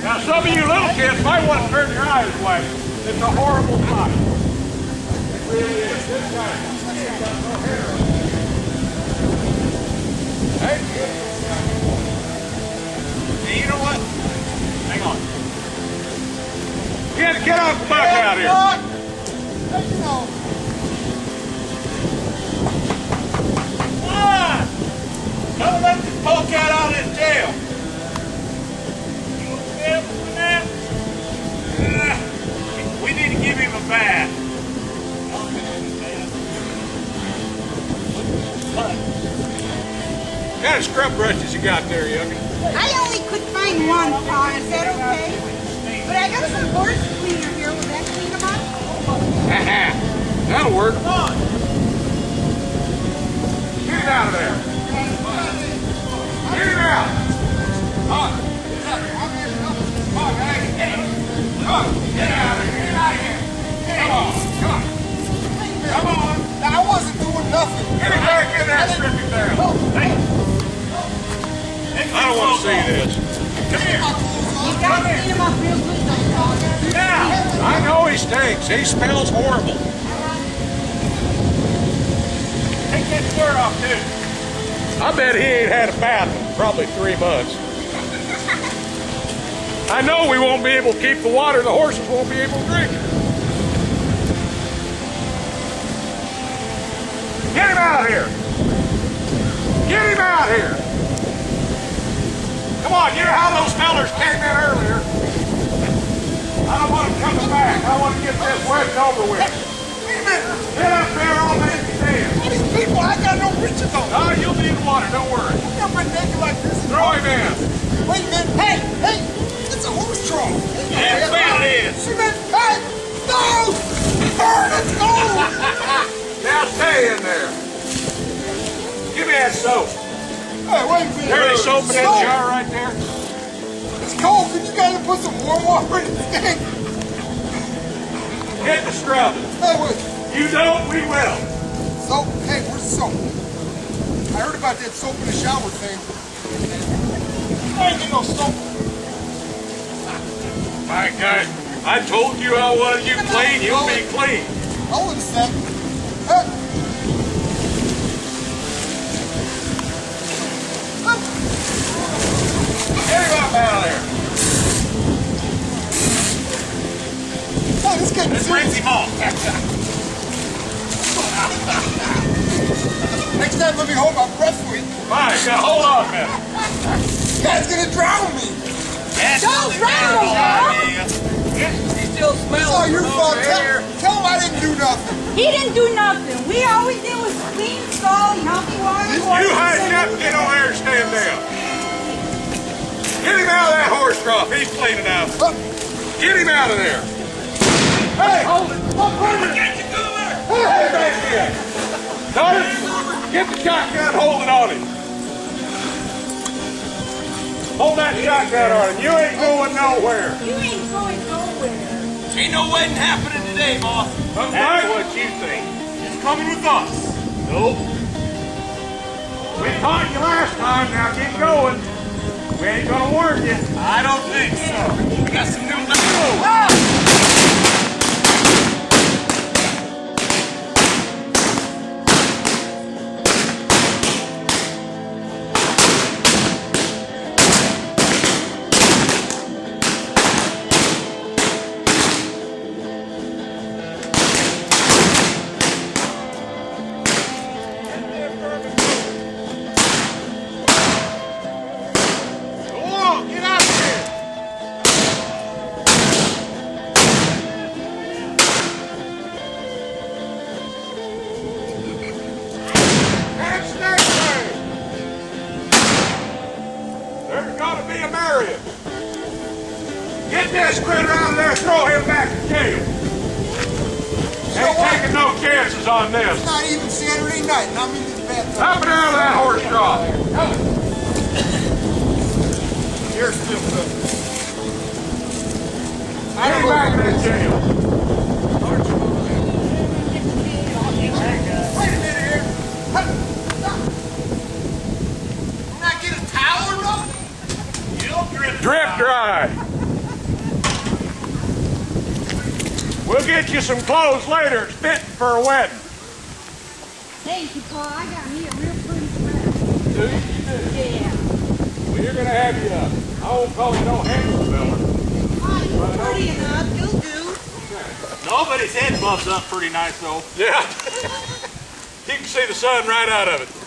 Now, some of you little kids might want to turn your eyes away. It's a horrible sight. It really is. This guy, he's got no hair. Hey, you know what? Hang on. Get off the buck out here. Don't let this polecat out of this jail. We need to give him a bath. What kind of scrub brushes you got there, youngin? I only could find one, Pa. Is that okay? But I got some horse cleaner here. Will that clean them up? That'll work. Come on. Get him out of there. Get him out. Come on. Come on, guys. Get him. Come on. Get out of here. Get out of here. Come on. Come on. Come on. Now, I wasn't doing nothing. Get him back in there and strip him down. Hey. I don't want to see this. Come here. You gotta clean him up real good, though, Pa. Now, I know he stinks. He smells horrible. Take that shirt off, too. I bet he ain't had a bath in probably 3 months. I know we won't be able to keep the water. The horses won't be able to drink it. Get him out of here. Get him out of here. Come on, you know how those fellers came in earlier. I don't want them coming back. I want to get this wet and over with. Get up there all day you can. All these people, I got no riches on. Oh, you'll need water, don't worry. I'm not my naked like this. Throw him in. Wait a minute. Hey, hey, it's a horse trough. Yeah, it is. She meant, hey, no! Burn, let's go! Now stay in there. Give me that soap. Hey, wait a minute. There's soap in that jar right there. It's cold. Could you guys put some warm water in this thing? Get the scrub. Hey, wait. You don't, we will. Soap? Hey, where's the soap? I heard about that soap in the shower thing. I ain't get no soap. My God, I told you I wanted you clean, you'll be clean. Hold it a sec. Hey. Get him up out of there. Oh, this getting Let's rinse him off. Next time, let me hold my breath for you. My God, hold on a minute. You guys gonna drown me. Don't drown him, Pa. He still smells. It's all your fault. Tell him I didn't do nothing. He didn't do nothing. We always did was clean stall and help you water. You hide up, get over there and stand down. Get him out of that horse trough. He's clean enough. Get him out of there. Hey, hold it. Get the Goober. Hey, back here. Daughter, get the shotgun, hold it on him. Hold that shotgun on him. You ain't going nowhere. You ain't going nowhere. Ain't no wedding happening today, boss. That's what you think. It's coming with us. Nope. We taught you last time. Now get going. We ain't gonna warn you. I don't think so. We got some new legs. Get this critter out of there, throw him back in jail. Ain't taking no chances on this. It's not even Saturday night, and I'm in this bathtub. Up and out of that horse trough. You're still good. Get him back in the jail. Wait a minute here. Drip dry. We'll get you some clothes later. It's fitting for a wedding. Thank you, Paul. I got me a real pretty sweater. Do you? You do? Yeah. Well, you're going to have you, I won't call you no handle filler. Oh, you're pretty enough. You'll do. Nobody's head bumps up pretty nice though. Yeah. You can see the sun right out of it.